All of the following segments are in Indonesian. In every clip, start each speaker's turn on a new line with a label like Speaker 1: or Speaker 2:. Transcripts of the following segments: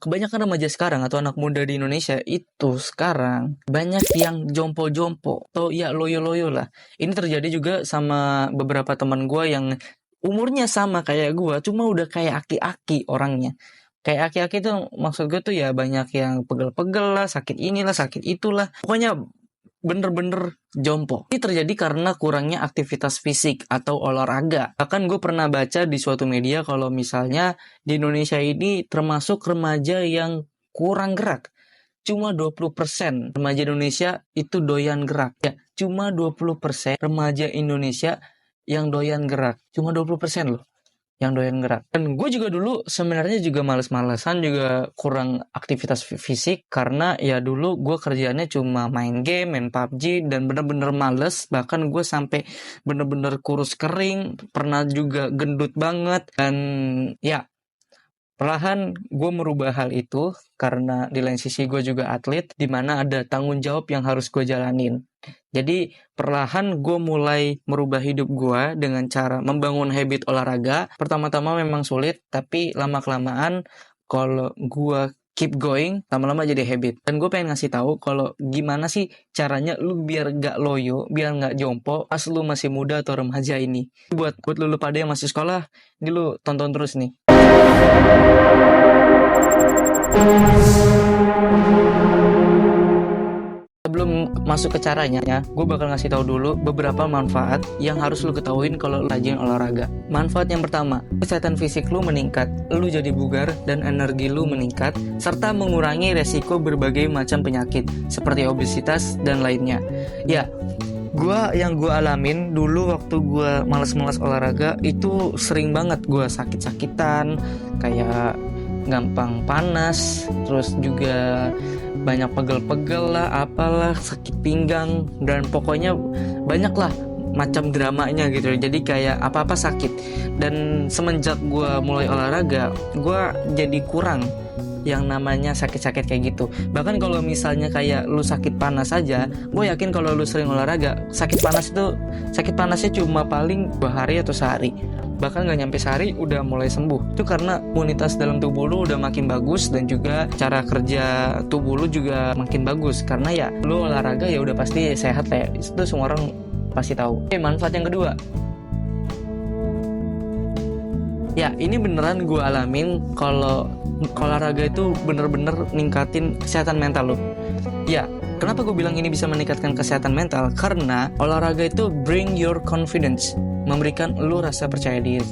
Speaker 1: kebanyakan remaja sekarang atau anak muda di Indonesia itu sekarang banyak yang jompo-jompo atau ya loyo-loyo lah. Ini terjadi juga sama beberapa teman gue yang umurnya sama kayak gue, cuma udah kayak aki-aki orangnya. Kayak aki-aki tuh maksud gue tuh ya banyak yang pegel-pegel lah, sakit inilah, sakit itulah. Pokoknya bener-bener jompo. Ini terjadi karena kurangnya aktivitas fisik atau olahraga. Bahkan gue pernah baca di suatu media kalau misalnya di Indonesia ini termasuk remaja yang kurang gerak. Cuma 20% remaja Indonesia itu doyan gerak. Ya, cuma 20% remaja Indonesia yang doyan gerak. Cuma 20% loh yang doyan gerak. Dan gue juga dulu sebenarnya juga males-malesan, juga kurang aktivitas fisik karena ya dulu gue kerjaannya cuma main game, main PUBG, dan bener-bener males. Bahkan gue sampai bener-bener kurus kering, pernah juga gendut banget. Dan ya perlahan gue merubah hal itu karena di lain sisi gue juga atlet, dimana ada tanggung jawab yang harus gue jalanin. Jadi perlahan gue mulai merubah hidup gue dengan cara membangun habit olahraga. Pertama-tama memang sulit, tapi lama-kelamaan kalau gue keep going, lama-lama jadi habit. Dan gue pengen ngasih tahu kalau gimana sih caranya lu biar gak loyo, biar gak jompo pas lu masih muda atau remaja ini. Buat lu pada yang masih sekolah, ini lu tonton terus nih. Sebelum masuk ke caranya, gue bakal ngasih tahu dulu beberapa manfaat yang harus lu ketahuin kalau lu rajin olahraga. Manfaat yang pertama, kesehatan fisik lu meningkat, lu jadi bugar dan energi lu meningkat, serta mengurangi resiko berbagai macam penyakit seperti obesitas dan lainnya. Ya, yang gue alamin dulu waktu gue malas-malas olahraga itu sering banget gue sakit-sakitan, kayak gampang panas, terus juga banyak pegel-pegel lah, apalah, sakit pinggang, dan pokoknya banyak lah macam dramanya gitu. Jadi kayak apa-apa sakit. Dan semenjak gue mulai olahraga, gue jadi kurang yang namanya sakit-sakit kayak gitu. Bahkan kalau misalnya kayak lu sakit panas aja, gue yakin kalau lu sering olahraga, sakit panasnya cuma paling 2 hari atau sehari, bahkan gak nyampe sehari udah mulai sembuh. Itu karena imunitas dalam tubuh lu udah makin bagus, dan juga cara kerja tubuh lu juga makin bagus. Karena ya lu olahraga ya udah pasti sehat ya, itu semua orang pasti tahu. Manfaat yang kedua, ya ini beneran gue alamin kalau olahraga itu bener-bener ningkatin kesehatan mental lo. Ya, kenapa gue bilang ini bisa meningkatkan kesehatan mental? Karena olahraga itu bring your confidence, memberikan lo rasa percaya diri.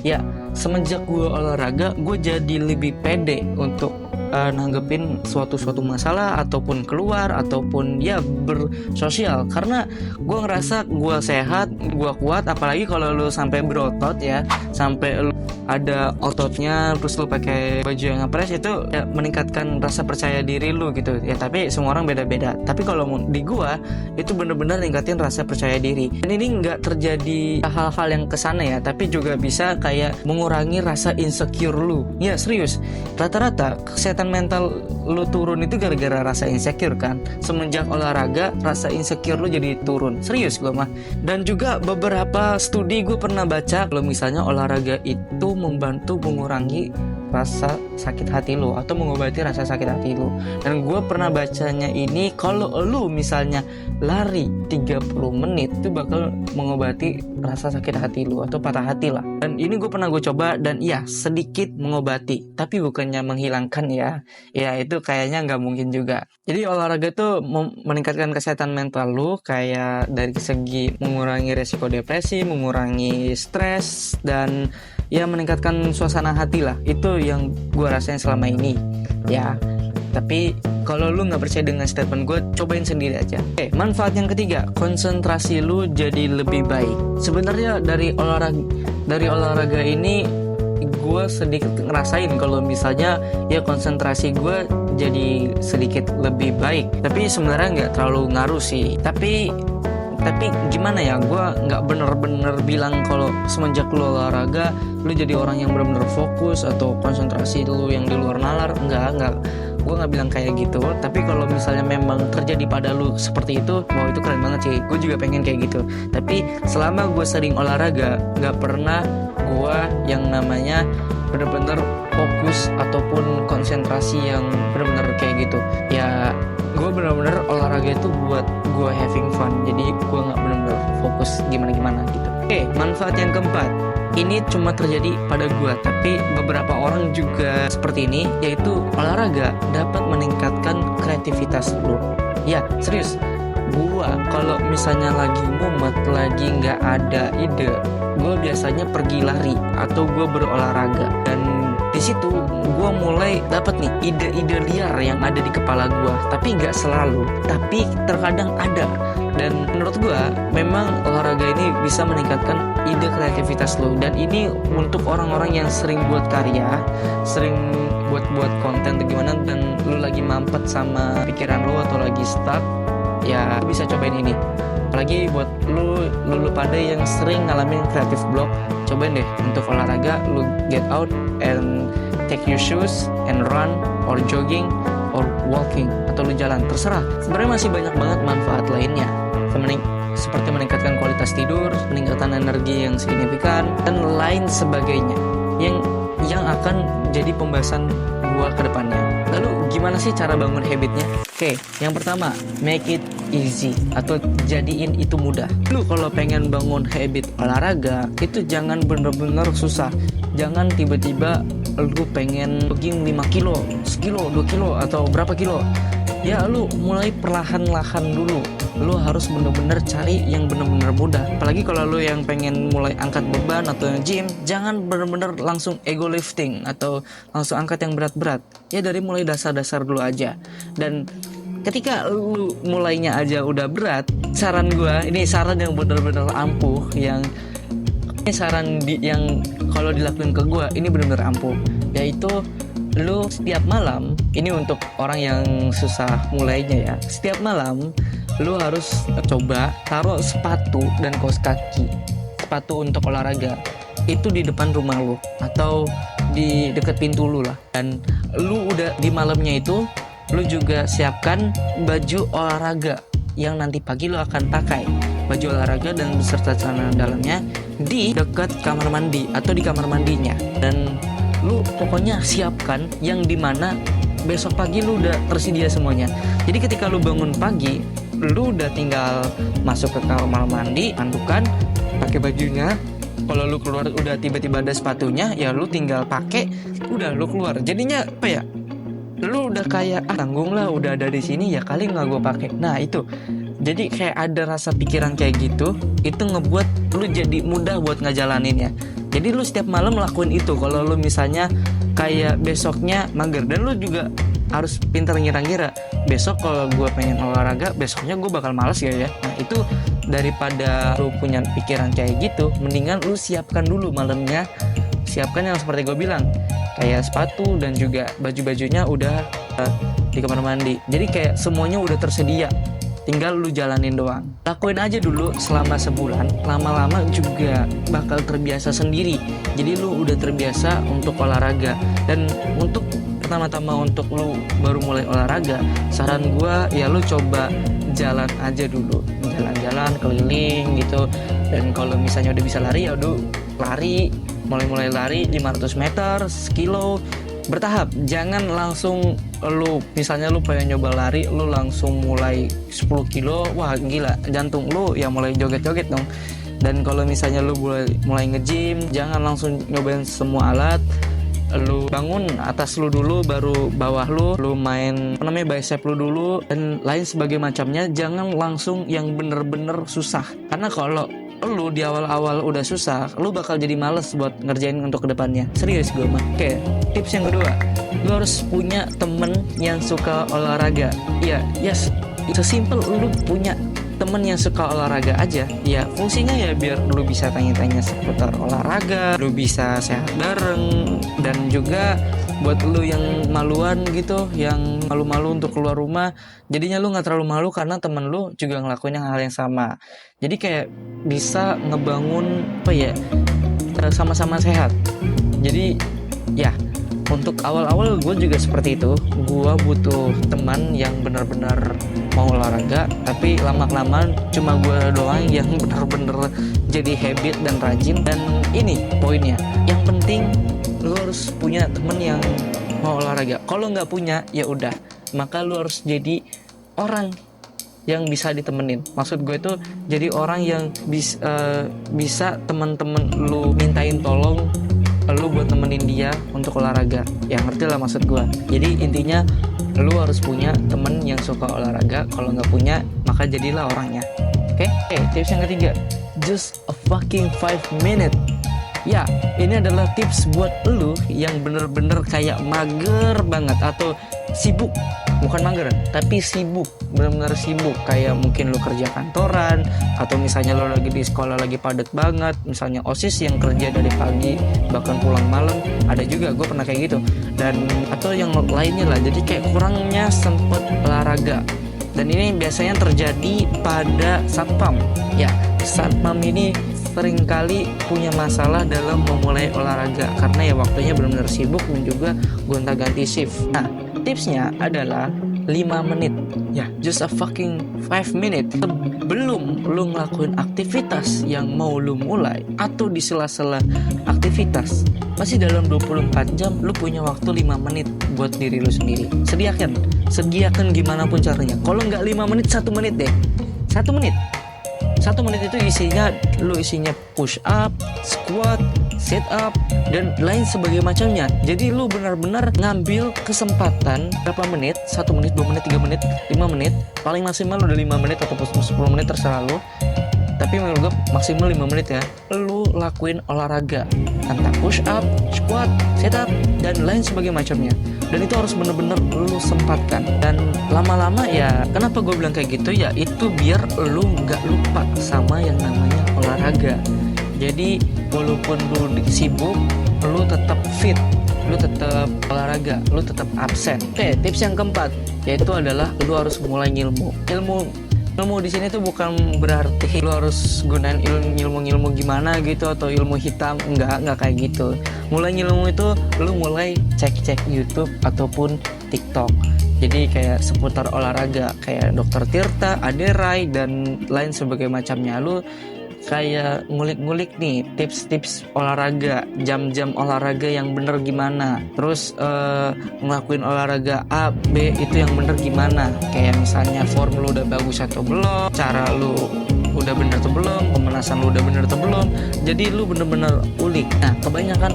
Speaker 1: Ya, semenjak gue olahraga, gue jadi lebih pede untuk nanggepin suatu masalah, ataupun keluar, ataupun ya bersosial. Karena gue ngerasa gue sehat, gue kuat. Apalagi kalau lu sampai berotot ya, sampai lu ada ototnya, terus lu pakai baju yang ngepres, itu ya meningkatkan rasa percaya diri lu gitu ya. Tapi semua orang beda-beda. Tapi kalau di gue itu bener-bener ningkatin rasa percaya diri. Dan ini nggak terjadi hal-hal yang kesana ya, tapi juga bisa kayak mengurangi rasa insecure lu. Ya serius, rata-rata kesehatan mental lu turun itu gara-gara rasa insecure kan. Semenjak olahraga, rasa insecure lu jadi turun. Serius gue mah. Dan juga beberapa studi gue pernah baca kalau misalnya olahraga itu membantu mengurangi rasa sakit hati lu atau mengobati rasa sakit hati lu. Dan gue pernah bacanya ini kalau lu misalnya lari 30 menit itu bakal mengobati rasa sakit hati lu atau patah hati lah. Dan ini gue pernah gue coba, dan iya sedikit mengobati, tapi bukannya menghilangkan ya. Ya itu kayaknya nggak mungkin juga. Jadi olahraga tuh meningkatkan kesehatan mental lu, kayak dari segi mengurangi resiko depresi, mengurangi stres, dan ya meningkatkan suasana hati lah. Itu yang gue rasain selama ini ya. Tapi kalau lu nggak percaya dengan statement gue, cobain sendiri aja. Manfaat yang ketiga, konsentrasi lu jadi lebih baik. Sebenarnya dari olahraga ini gue sedikit ngerasain kalau misalnya ya konsentrasi gue jadi sedikit lebih baik. Tapi sebenarnya nggak terlalu ngaruh sih. Tapi gimana ya, gue nggak bener-bener bilang kalau semenjak lu olahraga lu jadi orang yang bener-bener fokus atau konsentrasi lu yang di luar nalar. Enggak, gue nggak bilang kayak gitu. Tapi kalau misalnya memang terjadi pada lu seperti itu, wow itu keren banget sih. Gue juga pengen kayak gitu. Tapi selama gue sering olahraga, nggak pernah gue yang namanya bener-bener fokus fokus ataupun konsentrasi yang benar-benar kayak gitu. Ya gue benar-benar olahraga itu buat gue having fun, jadi gue nggak benar-benar fokus gimana-gimana gitu. Oke, manfaat yang keempat, ini cuma terjadi pada gue, tapi beberapa orang juga seperti ini, yaitu olahraga dapat meningkatkan kreativitas lo. Ya serius, gue kalau misalnya lagi mumet, lagi nggak ada ide, gue biasanya pergi lari atau gue berolahraga, dan di situ gue mulai dapat nih ide-ide liar yang ada di kepala gue, tapi nggak selalu, tapi terkadang ada. Dan menurut gue memang olahraga ini bisa meningkatkan ide kreativitas lo, dan ini untuk orang-orang yang sering buat karya, sering buat konten atau gimana, dan lo lagi mampet sama pikiran lo atau lagi stuck, ya bisa cobain ini. Apalagi buat lu pada yang sering ngalamin creative block, cobain deh untuk olahraga. Lu get out and take your shoes and run or jogging or walking, atau lu jalan, terserah. Sebenarnya masih banyak banget manfaat lainnya, seperti meningkatkan kualitas tidur, peningkatan energi yang signifikan, dan lain sebagainya yang akan jadi pembahasan gua ke depannya. Lalu gimana sih cara bangun habitnya? Oke, yang pertama, make it easy atau jadiin itu mudah. Lu kalau pengen bangun habit olahraga, itu jangan bener-bener susah. Jangan tiba-tiba lu pengen jogging 5 kilo, 1 kilo, 2 kilo, atau berapa kilo. Ya lu mulai perlahan-lahan dulu. Lu harus bener-bener cari yang bener-bener mudah. Apalagi kalau lu yang pengen mulai angkat beban atau yang gym, jangan bener-bener langsung ego lifting atau langsung angkat yang berat-berat. Ya dari mulai dasar-dasar dulu aja. Dan ketika lu mulainya aja udah berat, saran gue, ini saran yang bener-bener ampuh, yang kalau dilakuin ke gue ini bener-bener ampuh, yaitu lu setiap malam, ini untuk orang yang susah mulainya ya, setiap malam lu harus coba taruh sepatu dan kaos kaki, sepatu untuk olahraga itu di depan rumah lu atau di dekat pintu lu lah. Dan lu udah di malamnya itu lu juga siapkan baju olahraga yang nanti pagi lu akan pakai, baju olahraga dan beserta celana dalamnya, di dekat kamar mandi atau di kamar mandinya. Dan lu pokoknya siapkan yang dimana besok pagi lu udah tersedia semuanya. Jadi ketika lu bangun pagi, lu udah tinggal masuk ke kamar mandi, mandukan, pakai bajunya. Kalau lu keluar udah tiba-tiba ada sepatunya, ya lu tinggal pakai, udah lu keluar. Jadinya apa ya? Lu udah kayak tanggung lah, udah ada di sini, ya kali nggak gue pakai. Nah itu, jadi kayak ada rasa pikiran kayak gitu, itu ngebuat lu jadi mudah buat ngejalaninnya. Jadi lu setiap malam lakuin itu. Kalau lu misalnya kayak besoknya mager, dan lu juga harus pintar ngira-ngira, besok kalau gue pengen olahraga, besoknya gue bakal malas ya. Nah itu, daripada lu punya pikiran kayak gitu, mendingan lu siapkan dulu malamnya. Siapkan yang seperti gue bilang, kayak sepatu dan juga baju-bajunya udah di kamar mandi. Jadi kayak semuanya udah tersedia, tinggal lu jalanin doang. Lakuin aja dulu selama sebulan, lama-lama juga bakal terbiasa sendiri. Jadi lu udah terbiasa untuk olahraga. Dan untuk pertama-tama untuk lu baru mulai olahraga, saran gua ya lu coba jalan aja dulu, jalan-jalan keliling gitu. Dan kalau misalnya udah bisa lari, ya udah lari, mulai lari 500 meter, 1 kilo, bertahap. Jangan langsung lu, misalnya lu pengen nyoba lari, lu langsung mulai 10 kilo, wah gila, jantung lu ya mulai joget-joget dong. Dan kalau misalnya lu mulai nge-gym, jangan langsung nyobain semua alat. Lu bangun atas lu dulu, baru bawah lu main bicep lu dulu, dan lain sebagai macamnya. Jangan langsung yang bener-bener susah, karena kalau lu di awal-awal udah susah, lu bakal jadi males buat ngerjain untuk kedepannya. Serius gue mah. Oke, tips yang kedua, lu harus punya temen yang suka olahraga. Iya, yes, sesimpel lu punya temen yang suka olahraga aja. Ya fungsinya ya biar lu bisa tanya-tanya seputar olahraga, lu bisa sehat bareng, dan juga buat lu yang maluan gitu, yang malu-malu untuk keluar rumah, jadinya lu gak terlalu malu karena temen lu juga ngelakuin hal yang sama. Jadi kayak bisa ngebangun apa ya, sama-sama sehat. Jadi ya untuk awal-awal gue juga seperti itu. Gue butuh teman yang benar-benar mau olahraga, tapi lama-kelamaan cuma gue doang yang benar-benar jadi habit dan rajin. Dan ini poinnya, yang penting lu harus punya temen yang mau olahraga. Kalau nggak punya, ya udah, maka lu harus jadi orang yang bisa ditemenin. Maksud gue itu jadi orang yang bisa teman-teman lu mintain tolong lu buat nemenin dia untuk olahraga. Ya ngerti lah maksud gue. Jadi intinya lu harus punya temen yang suka olahraga. Kalau nggak punya, maka jadilah orangnya. Oke? Tips yang ketiga, just a fucking 5 minute. Ya, ini adalah tips buat lu yang bener-bener kayak mager banget atau sibuk. Bukan mager, tapi sibuk, benar-benar sibuk. Kayak mungkin lu kerja kantoran, atau misalnya lu lagi di sekolah lagi padat banget, misalnya OSIS yang kerja dari pagi bahkan pulang malam. Ada juga, gue pernah kayak gitu. Dan atau yang lainnya lah, jadi kayak kurangnya sempet olahraga. Dan ini biasanya terjadi pada satpam. Ya, satpam ini seringkali punya masalah dalam memulai olahraga karena ya waktunya benar-benar sibuk dan juga gonta-ganti shift. Nah, tipsnya adalah 5 menit. Ya, just a fucking 5 minute sebelum lu ngelakuin aktivitas yang mau lu mulai atau di sela-sela aktivitas. Masih dalam 24 jam lu punya waktu 5 menit buat diri lu sendiri. Sediakan gimana pun caranya. Kalau nggak 5 menit, 1 menit deh. 1 menit. 1 menit itu isinya push up, squat, sit up, dan lain sebagainya macamnya. Jadi lu benar-benar ngambil kesempatan berapa menit, 1 menit, 2 menit, 3 menit, 5 menit, paling maksimal udah 5 menit ataupun 10 menit terserah lu. Tapi menurut gue maksimal 5 menit ya. Lu lakuin olahraga, entah push up, squat, sit up, dan lain sebagainya macamnya. Dan itu harus bener-bener lu sempatkan. Dan lama-lama ya, kenapa gue bilang kayak gitu ya, itu biar lu gak lupa sama yang namanya olahraga. Jadi walaupun lu sibuk, lu tetap fit, lu tetap olahraga, lu tetap absen. Oke, tips yang keempat yaitu adalah lu harus mulai ilmu di sini tuh bukan berarti lu harus gunain ilmu gimana gitu atau ilmu hitam, enggak kayak gitu. Mulai ilmu itu lu mulai cek YouTube ataupun TikTok. Jadi kayak seputar olahraga kayak Dr. Tirta, Aderai, dan lain sebagainya macamnya. Lu kayak ngulik-ngulik nih tips-tips olahraga, jam-jam olahraga yang bener gimana, terus ngelakuin olahraga A, B itu yang bener gimana, kayak misalnya form lu udah bagus atau belum, cara lu udah bener atau belum, pemanasan lu udah bener atau belum. Jadi lu bener-bener ulik. Nah, kebanyakan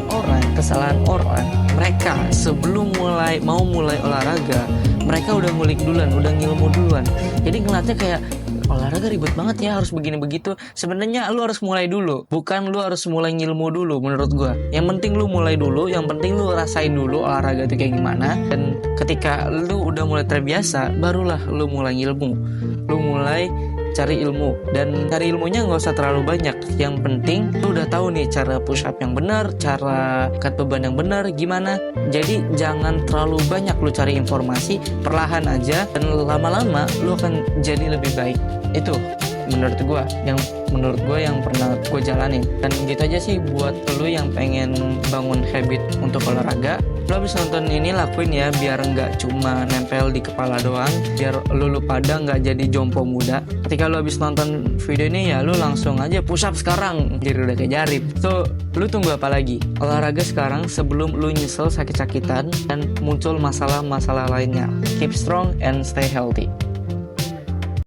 Speaker 1: kesalahan orang, mereka sebelum mau mulai olahraga, mereka udah ngulik duluan, udah ngilmu duluan. Jadi ngeliatnya kayak olahraga ribet banget ya, harus begini begitu. Sebenarnya lu harus mulai dulu, bukan lu harus mulai ngilmu dulu menurut gua. Yang penting lu mulai dulu, yang penting lu rasain dulu olahraga itu kayak gimana. Dan ketika lu udah mulai terbiasa, barulah lu mulai ngilmu. Lu mulai cari ilmu, dan cari ilmunya nggak usah terlalu banyak. Yang penting lu udah tahu nih cara push up yang benar, cara angkat beban yang benar gimana. Jadi jangan terlalu banyak lu cari informasi, perlahan aja, dan lama-lama lu akan jadi lebih baik. Itu menurut gue yang pernah gue jalanin. Dan gitu aja sih buat lu yang pengen bangun habit untuk olahraga. Lu habis nonton ini lakuin ya, biar nggak cuma nempel di kepala doang, biar lu pada nggak jadi jompo muda. Ketika lu habis nonton video ini ya lu langsung aja push up sekarang, jadi udah kayak Jarib. So lu tunggu apa lagi? Olahraga sekarang sebelum lu nyesel sakit-sakitan dan muncul masalah-masalah lainnya. Keep strong and stay healthy.